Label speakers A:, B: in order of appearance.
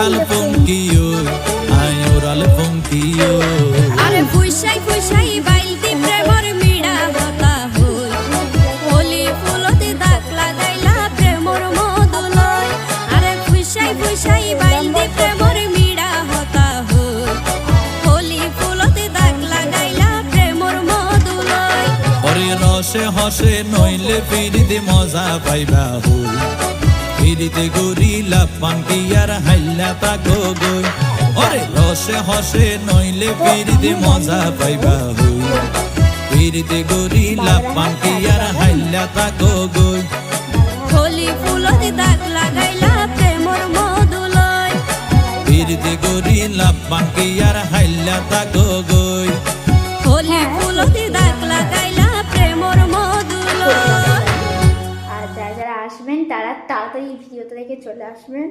A: Oral পঙ্কিও আয় oral পঙ্কিও
B: আরে ফুইসাই ফুইসাই বাইলতি প্রেমর মিড়া হতা হই হোলি ফুলতে দাগ লাগাইলা প্রেমর মধুলয় আরে ফুইসাই ফুইসাই বাইলতি প্রেমর মিড়া হতা হই হোলি ফুলতে দাগ লাগাইলা প্রেমর মধুলয়
A: ওরে রসে হসে নইলে ফিরিতে মজা পাইবা হই ফিরিতে গরিলা পাঙ্কিয়ার হাইলা তাকো গই ওরে রসে হসে নইলে ফিরিতে মজা পাইবা হই ফিরিতে গরিলা পাঙ্কিয়ার হাইলা তাকো গই
B: হোলি ফুলতে দাগ লাগাইলা প্রেমর মধুলয়
A: ফিরিতে গরিলা পাঙ্কিয়ার হাইলা তাকো গই
B: হোলি ফুলতে দাগ লাগাইলা প্রেমর মধুলয়।
C: আর যারা যারা আসবেন তারা তাড়াতাড়ি ভিডিওটা দেখে চলে আসবেন।